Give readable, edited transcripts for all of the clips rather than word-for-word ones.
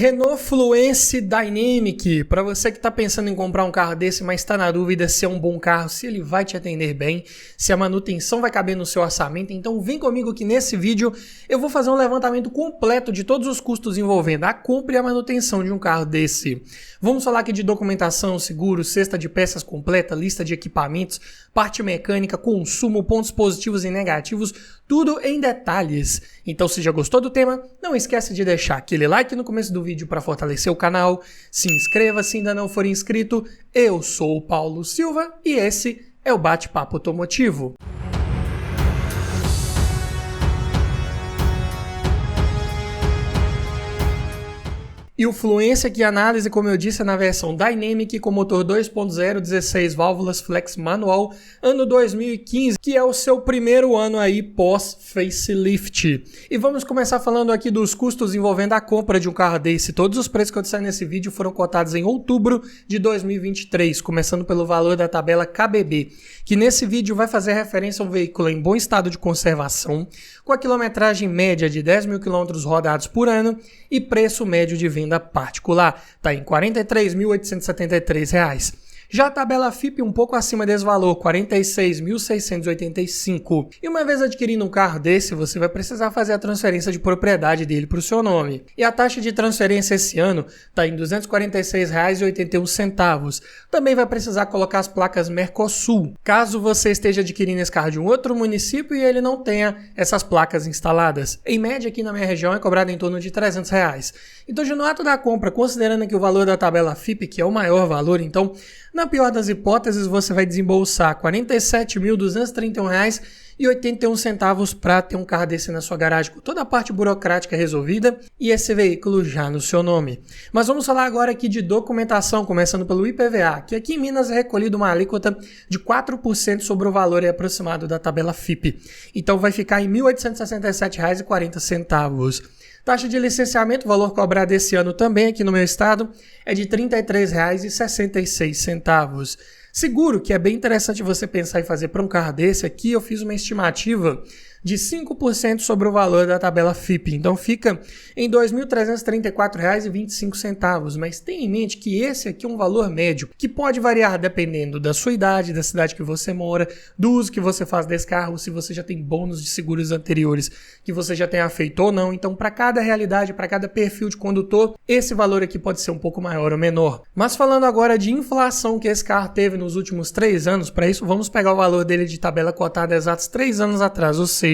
Renault Fluence Dynamic, para você que está pensando em comprar um carro desse, mas está na dúvida se é um bom carro, se ele vai te atender bem, se a manutenção vai caber no seu orçamento, então vem comigo que nesse vídeo eu vou fazer um levantamento completo de todos os custos envolvendo a compra e a manutenção de um carro desse. Vamos falar aqui de documentação, seguro, cesta de peças completa, lista de equipamentos, parte mecânica, consumo, pontos positivos e negativos, tudo em detalhes. Então se já gostou do tema, não esquece de deixar aquele like no começo do vídeo para fortalecer o canal, se inscreva se ainda não for inscrito. Eu sou o Paulo Silva e esse é o Bate-Papo Automotivo. E o Fluence aqui, análise, como eu disse, é na versão Dynamic com motor 2.0, 16 válvulas, flex manual, ano 2015, que é o seu primeiro ano aí pós-facelift. E vamos começar falando aqui dos custos envolvendo a compra de um carro desse. Todos os preços que eu disser nesse vídeo foram cotados em outubro de 2023, começando pelo valor da tabela KBB, que nesse vídeo vai fazer referência a um veículo em bom estado de conservação, com a quilometragem média de 10 mil quilômetros rodados por ano e preço médio de venda particular, está em R$ 43.873. Já a tabela FIPE um pouco acima desse valor, R$ 46.685. E uma vez adquirindo um carro desse, você vai precisar fazer a transferência de propriedade dele para o seu nome. E a taxa de transferência esse ano está em R$ 246,81. Também vai precisar colocar as placas Mercosul, caso você esteja adquirindo esse carro de um outro município e ele não tenha essas placas instaladas. Em média, aqui na minha região é cobrado em torno de R$ 300. Então, no ato da compra, considerando aqui o valor da tabela FIPE, que é o maior valor, então, na pior das hipóteses, você vai desembolsar R$ 47.231,81 para ter um carro desse na sua garagem, com toda a parte burocrática resolvida e esse veículo já no seu nome. Mas vamos falar agora aqui de documentação, começando pelo IPVA, que aqui em Minas é recolhido uma alíquota de 4% sobre o valor aproximado da tabela FIPE. Então vai ficar em R$ 1.867,40. Taxa de licenciamento, valor cobrado esse ano também aqui no meu estado, é de R$ 33,66. Seguro, que é bem interessante você pensar em fazer para um carro desse aqui, eu fiz uma estimativa de 5% sobre o valor da tabela FIPE. Então fica em R$ 2.334,25. Mas tenha em mente que esse aqui é um valor médio, que pode variar dependendo da sua idade, da cidade que você mora, do uso que você faz desse carro, se você já tem bônus de seguros anteriores que você já tenha feito ou não. Então, para cada realidade, para cada perfil de condutor, esse valor aqui pode ser um pouco maior ou menor. Mas falando agora de inflação que esse carro teve nos últimos 3 anos, para isso vamos pegar o valor dele de tabela cotada exatos 3 anos atrás, ou seja,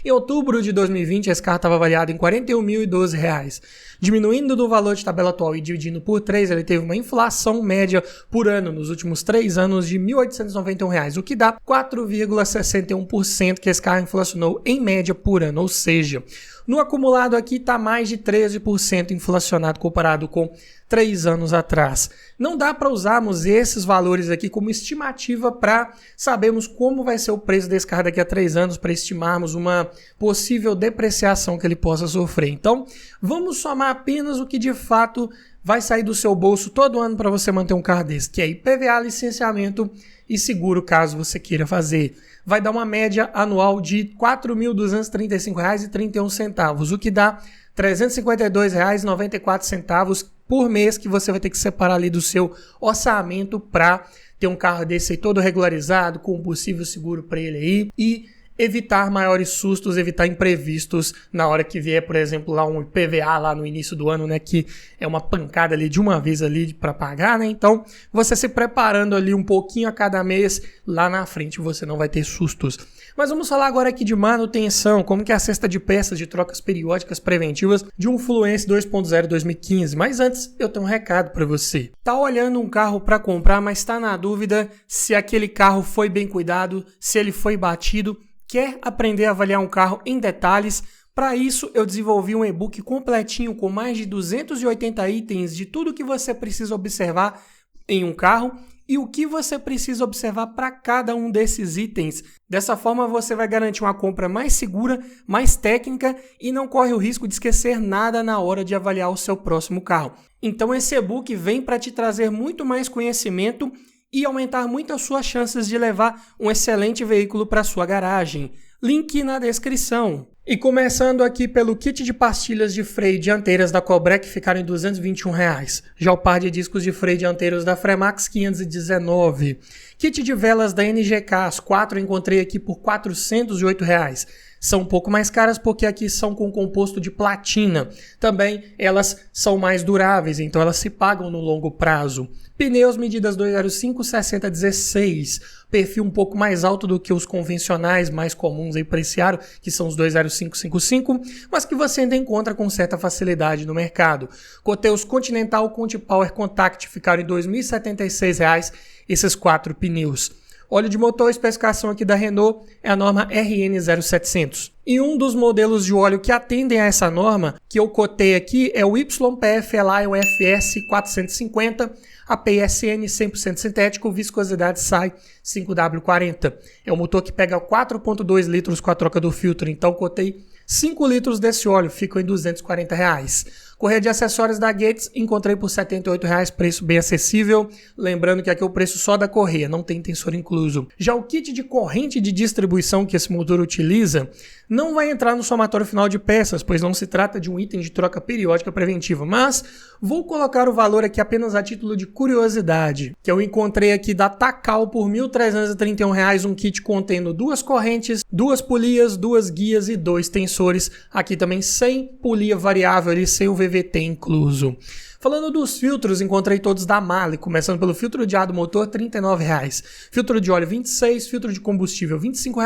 em outubro de 2020, esse carro estava avaliado em R$ 41.012. Diminuindo do valor de tabela atual e dividindo por 3, ele teve uma inflação média por ano nos últimos 3 anos de R$ 1.891, o que dá 4,61% que esse carro inflacionou em média por ano, ou seja, no acumulado aqui está mais de 13% inflacionado comparado com 3 anos atrás. Não dá para usarmos esses valores aqui como estimativa para sabermos como vai ser o preço desse carro daqui a 3 anos, para estimarmos uma possível depreciação que ele possa sofrer. Então, vamos somar apenas o que de fato vai sair do seu bolso todo ano para você manter um carro desse, que é IPVA, licenciamento e seguro, caso você queira fazer. Vai dar uma média anual de R$ 4.235,31, o que dá R$ 352,94 por mês que você vai ter que separar ali do seu orçamento para ter um carro desse aí todo regularizado, com um possível seguro para ele aí e evitar maiores sustos, evitar imprevistos na hora que vier, por exemplo, lá um IPVA lá no início do ano, né, que é uma pancada ali de uma vez ali para pagar, né? Então, você se preparando ali um pouquinho a cada mês, lá na frente você não vai ter sustos. Mas vamos falar agora aqui de manutenção, como que é a cesta de peças de trocas periódicas preventivas de um Fluence 2.0 2015. Mas antes, eu tenho um recado para você. Tá olhando um carro para comprar, mas está na dúvida se aquele carro foi bem cuidado, se ele foi batido, quer aprender a avaliar um carro em detalhes? Para isso, eu desenvolvi um e-book completinho com mais de 280 itens de tudo que você precisa observar em um carro e o que você precisa observar para cada um desses itens. Dessa forma, você vai garantir uma compra mais segura, mais técnica e não corre o risco de esquecer nada na hora de avaliar o seu próximo carro. Então, esse e-book vem para te trazer muito mais conhecimento e aumentar muito as suas chances de levar um excelente veículo para sua garagem. Link na descrição. E começando aqui pelo kit de pastilhas de freio dianteiras da Cobrec, ficaram em R$ 221. Já o par de discos de freio dianteiros da Fremax, R$ 519. Kit de velas da NGK, as 4 eu encontrei aqui por R$ 408. São um pouco mais caras porque aqui são com composto de platina. Também elas são mais duráveis, então elas se pagam no longo prazo. Pneus medidas 205 6016, perfil um pouco mais alto do que os convencionais mais comuns aí para esse aro, que são os 20555, mas que você ainda encontra com certa facilidade no mercado. Coteus Continental Conti Power Contact ficaram em R$ 2.076 esses 4 pneus. Óleo de motor, a especificação aqui da Renault é a norma RN0700. E um dos modelos de óleo que atendem a essa norma, que eu cotei aqui, é o YPF Lion FS 450, APSN 100% sintético, viscosidade SAI 5W40. É um motor que pega 4,2 litros com a troca do filtro, então cotei 5 litros desse óleo, ficam em R$ 240. Correia de acessórios da Gates, encontrei por R$ 78, preço bem acessível. Lembrando que aqui é o preço só da correia, não tem tensor incluso. Já o kit de corrente de distribuição que esse motor utiliza não vai entrar no somatório final de peças, pois não se trata de um item de troca periódica preventiva, mas vou colocar o valor aqui apenas a título de curiosidade, que eu encontrei aqui da Takal por R$ 1.331, um kit contendo 2 correntes, 2 polias, 2 guias e 2 tensores, aqui também sem polia variável e sem o VVT incluso. Falando dos filtros, encontrei todos da Mali, começando pelo filtro de ar do motor, R$ 39, filtro de óleo R$ 26, filtro de combustível R$ 25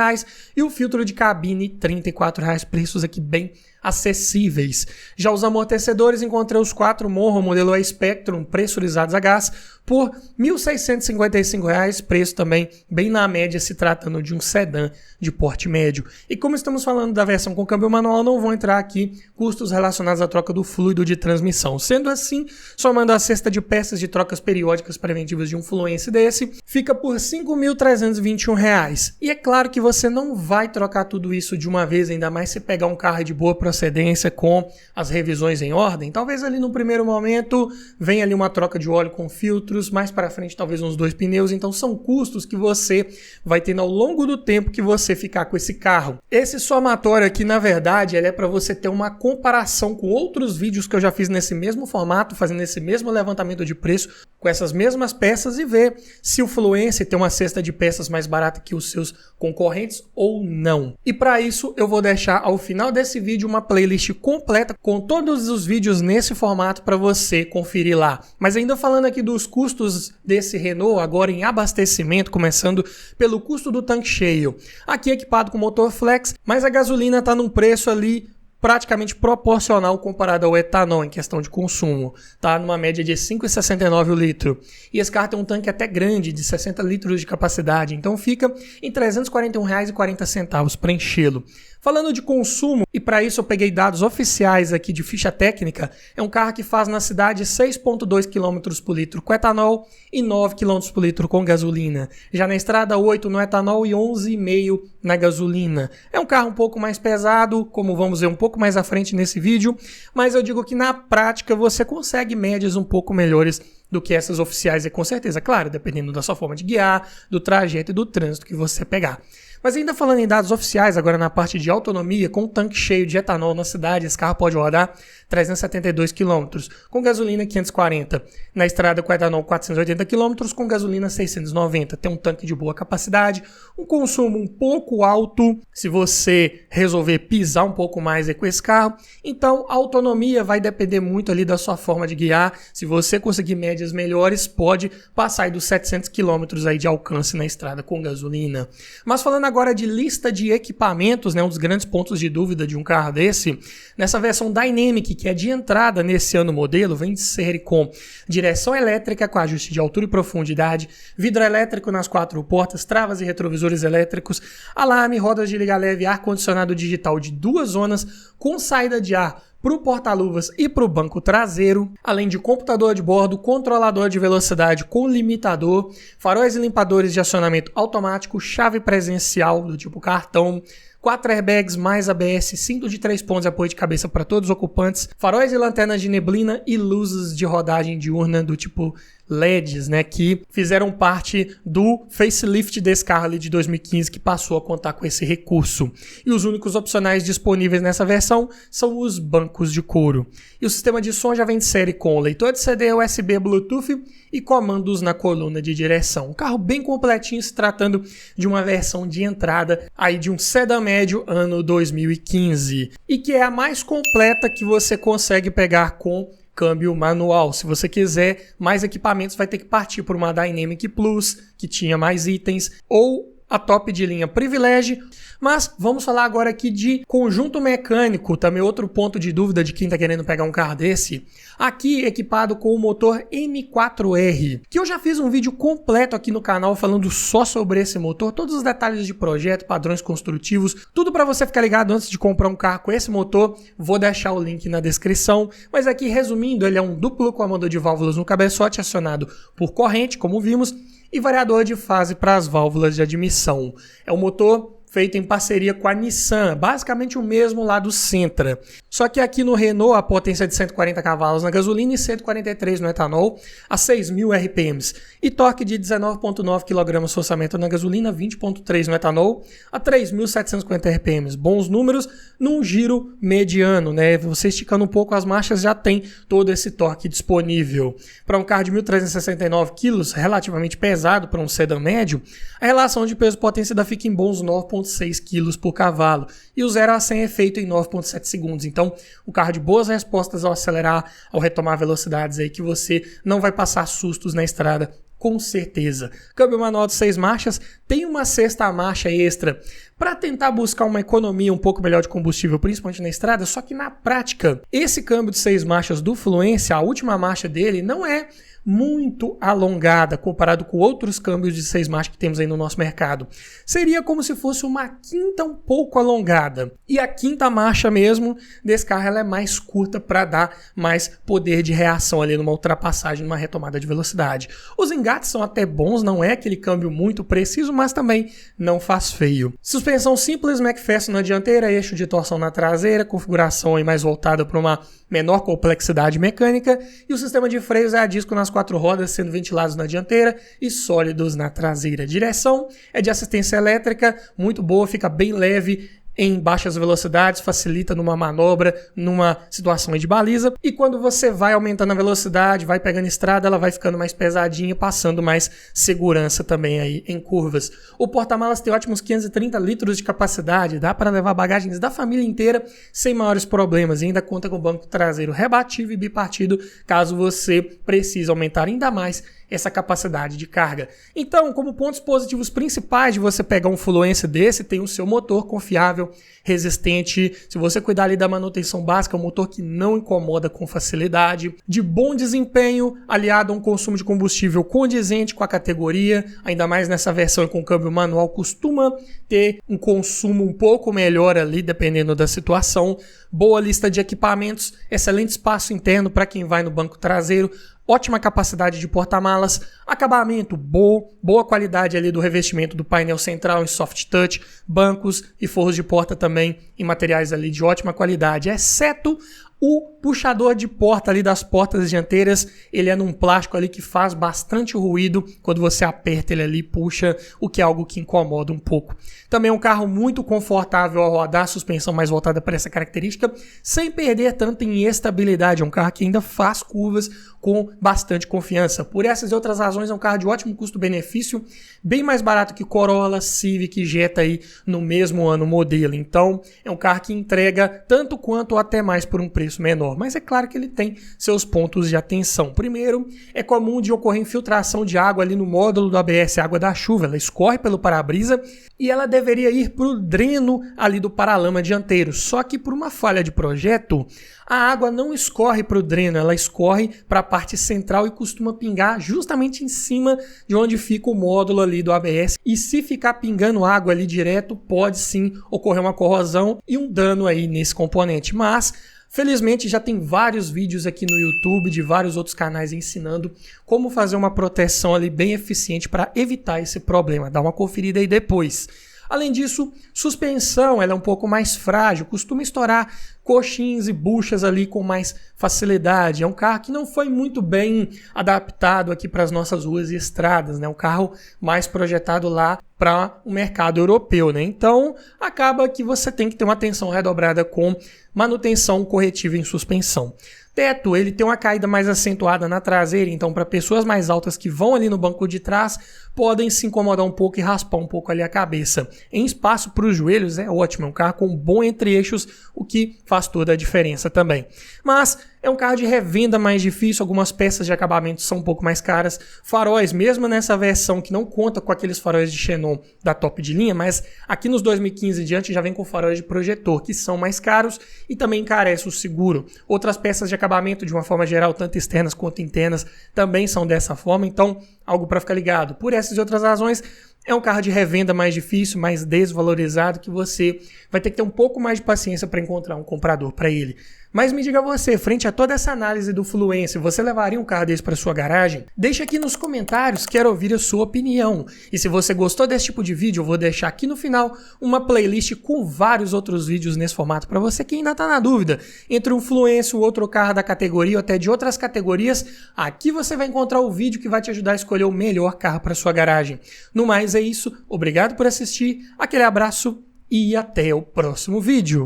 e o filtro de cabine R$ 34, preços aqui bem acessíveis. Já os amortecedores, encontrei os 4 Morro modelo E-Spectrum pressurizados a gás por R$ 1.655, preço também bem na média, se tratando de um sedã de porte médio. E como estamos falando da versão com câmbio manual, não vão entrar aqui custos relacionados à troca do fluido de transmissão. Sendo assim, somando a cesta de peças de trocas periódicas preventivas de um Fluence desse, fica por R$ 5.321. E é claro que você não vai trocar tudo isso de uma vez, ainda mais se pegar um carro de boa procedência com as revisões em ordem. Talvez ali no primeiro momento venha ali uma troca de óleo com filtros, mais para frente talvez uns 2 pneus, então são custos que você vai tendo ao longo do tempo que você ficar com esse carro. Esse somatório aqui, na verdade, ele é para você ter uma comparação com outros vídeos que eu já fiz nesse mesmo formato, fazendo esse mesmo levantamento de preço com essas mesmas peças e ver se o Fluence tem uma cesta de peças mais barata que os seus concorrentes ou não. E para isso eu vou deixar ao final desse vídeo uma playlist completa com todos os vídeos nesse formato para você conferir lá. Mas ainda falando aqui dos custos desse Renault agora em abastecimento, começando pelo custo do tanque cheio. Aqui equipado com motor flex, mas a gasolina está num preço ali praticamente proporcional comparado ao etanol em questão de consumo. Tá numa média de 5,69 o litro. E esse carro tem um tanque até grande, de 60 litros de capacidade, então fica em R$ 341,40 para enchê-lo. Falando de consumo, e para isso eu peguei dados oficiais aqui de ficha técnica, é um carro que faz na cidade 6,2 km por litro com etanol e 9 km por litro com gasolina. Já na estrada, 8 no etanol e 11,5 na gasolina. É um carro um pouco mais pesado, como vamos ver um pouco mais à frente nesse vídeo, mas eu digo que na prática você consegue médias um pouco melhores do que essas oficiais, e com certeza, claro, dependendo da sua forma de guiar, do trajeto e do trânsito que você pegar. Mas ainda falando em dados oficiais, agora na parte de autonomia, com um tanque cheio de etanol na cidade, esse carro pode rodar 372 km, com gasolina 540. Na estrada com etanol 480 km, com gasolina 690. Tem um tanque de boa capacidade, um consumo um pouco alto, se você resolver pisar um pouco mais com esse carro. Então a autonomia vai depender muito ali da sua forma de guiar. Se você conseguir médias melhores, pode passar aí dos 700 km aí de alcance na estrada com gasolina. Mas falando agora de lista de equipamentos, né, um dos grandes pontos de dúvida de um carro desse, nessa versão Dynamic, que é de entrada nesse ano modelo, vem de série com direção elétrica com ajuste de altura e profundidade, vidro elétrico nas 4 portas, travas e retrovisores elétricos, alarme, rodas de liga leve, ar-condicionado digital de 2 zonas com saída de ar para o porta-luvas e para o banco traseiro, além de computador de bordo, controlador de velocidade com limitador, faróis e limpadores de acionamento automático, chave presencial do tipo cartão, 4 airbags mais ABS, cinto de 3 pontos e apoio de cabeça para todos os ocupantes, faróis e lanternas de neblina e luzes de rodagem diurna do tipo LEDs, né, que fizeram parte do facelift desse carro ali de 2015, que passou a contar com esse recurso. E os únicos opcionais disponíveis nessa versão são os bancos de couro. E o sistema de som já vem de série com leitor de CD, USB, Bluetooth e comandos na coluna de direção. Um carro bem completinho, se tratando de uma versão de entrada aí de um sedã médio ano 2015. E que é a mais completa que você consegue pegar com câmbio manual. Se você quiser mais equipamentos, vai ter que partir por uma Dynamic Plus, que tinha mais itens, ou a top de linha Privilege. Mas vamos falar agora aqui de conjunto mecânico, também outro ponto de dúvida de quem está querendo pegar um carro desse. Aqui equipado com o motor M4R, que eu já fiz um vídeo completo aqui no canal falando só sobre esse motor, todos os detalhes de projeto, padrões construtivos, tudo para você ficar ligado antes de comprar um carro com esse motor. Vou deixar o link na descrição, mas aqui resumindo, ele é um duplo comando de válvulas no cabeçote acionado por corrente, como vimos, e variador de fase para as válvulas de admissão. É um motor feito em parceria com a Nissan, basicamente o mesmo lá do Sentra. Só que aqui no Renault a potência é de 140 cavalos na gasolina e 143 no etanol, a 6.000 RPMs. E torque de 19,9 kgfm na gasolina, 20,3 no etanol, a 3.750 RPMs. Bons números num giro mediano, né? Você esticando um pouco as marchas já tem todo esse torque disponível. Para um carro de 1.369 kg, relativamente pesado para um sedã médio, a relação de peso-potência ainda fica em bons 9,6 kg por cavalo, e o 0 a 100 é feito em 9,7 segundos. Então, um carro de boas respostas ao acelerar, ao retomar velocidades aí que você não vai passar sustos na estrada, com certeza. Câmbio manual de 6 marchas, tem uma sexta marcha extra para tentar buscar uma economia um pouco melhor de combustível, principalmente na estrada, só que na prática, esse câmbio de 6 marchas do Fluence, a última marcha dele, não é muito alongada comparado com outros câmbios de 6 marchas que temos aí no nosso mercado. Seria como se fosse uma quinta um pouco alongada. E a quinta marcha mesmo desse carro ela é mais curta para dar mais poder de reação ali numa ultrapassagem, numa retomada de velocidade. Os engates são até bons, não é aquele câmbio muito preciso, mas também não faz feio. Suspensão simples, McPherson na dianteira, eixo de torção na traseira, configuração aí mais voltada para uma menor complexidade mecânica, e o sistema de freios é a disco nas 4 rodas, sendo ventilados na dianteira e sólidos na traseira. A direção é de assistência elétrica, muito boa, fica bem leve em baixas velocidades, facilita numa manobra, numa situação de baliza, e quando você vai aumentando a velocidade, vai pegando estrada, ela vai ficando mais pesadinha, passando mais segurança também aí em curvas. O porta-malas tem ótimos 530 litros de capacidade, dá para levar bagagens da família inteira sem maiores problemas, e ainda conta com banco traseiro rebatível e bipartido, caso você precise aumentar ainda mais essa capacidade de carga. Então, como pontos positivos principais de você pegar um Fluence desse, tem o seu motor confiável, resistente, se você cuidar ali da manutenção básica, é um motor que não incomoda com facilidade, de bom desempenho, aliado a um consumo de combustível condizente com a categoria, ainda mais nessa versão com câmbio manual, costuma ter um consumo um pouco melhor ali, dependendo da situação. Boa lista de equipamentos, excelente espaço interno para quem vai no banco traseiro, ótima capacidade de porta-malas, acabamento boa qualidade ali do revestimento do painel central em soft touch, bancos e forros de porta também em materiais ali de ótima qualidade, exceto o puxador de porta ali das portas dianteiras. Ele é num plástico ali que faz bastante ruído quando você aperta ele ali, puxa, o que é algo que incomoda um pouco. Também é um carro muito confortável ao rodar, suspensão mais voltada para essa característica, sem perder tanto em estabilidade. É um carro que ainda faz curvas com bastante confiança. Por essas e outras razões, é um carro de ótimo custo-benefício, bem mais barato que Corolla, Civic e Jetta aí no mesmo ano modelo. Então, é um carro que entrega tanto quanto ou até mais por um preço menor. Mas é claro que ele tem seus pontos de atenção. Primeiro, é comum de ocorrer infiltração de água ali no módulo do ABS, água da chuva. Ela escorre pelo para-brisa e ela deveria ir para o dreno ali do paralama dianteiro. Só que por uma falha de projeto, a água não escorre para o dreno, ela escorre para a parte central e costuma pingar justamente em cima de onde fica o módulo ali do ABS. E se ficar pingando água ali direto, pode sim ocorrer uma corrosão e um dano aí nesse componente. Mas felizmente já tem vários vídeos aqui no YouTube de vários outros canais ensinando como fazer uma proteção ali bem eficiente para evitar esse problema. Dá uma conferida aí depois. Além disso, suspensão, ela é um pouco mais frágil, costuma estourar coxins e buchas ali com mais facilidade. É um carro que não foi muito bem adaptado aqui para as nossas ruas e estradas, né? Um carro mais projetado lá para o mercado europeu, né? Então, acaba que você tem que ter uma atenção redobrada com manutenção corretiva em suspensão. Teto, ele tem uma caída mais acentuada na traseira, então para pessoas mais altas que vão ali no banco de trás, podem se incomodar um pouco e raspar um pouco ali a cabeça. Em espaço para os joelhos é ótimo, é um carro com bom entre-eixos, o que faz toda a diferença também. Mas é um carro de revenda mais difícil, algumas peças de acabamento são um pouco mais caras. Faróis, mesmo nessa versão que não conta com aqueles faróis de xenon da top de linha, mas aqui nos 2015 e diante já vem com faróis de projetor, que são mais caros e também encarece o seguro. Outras peças de acabamento, de uma forma geral, tanto externas quanto internas, também são dessa forma, então algo para ficar ligado. Por essas e outras razões, é um carro de revenda mais difícil, mais desvalorizado, que você vai ter que ter um pouco mais de paciência para encontrar um comprador para ele. Mas me diga você, frente a toda essa análise do Fluence, você levaria um carro desse para sua garagem? Deixa aqui nos comentários, quero ouvir a sua opinião. E se você gostou desse tipo de vídeo, eu vou deixar aqui no final uma playlist com vários outros vídeos nesse formato para você que ainda está na dúvida. Entre um Fluence, o outro carro da categoria ou até de outras categorias, aqui você vai encontrar o vídeo que vai te ajudar a escolher o melhor carro para sua garagem. No mais é isso, obrigado por assistir, aquele abraço e até o próximo vídeo.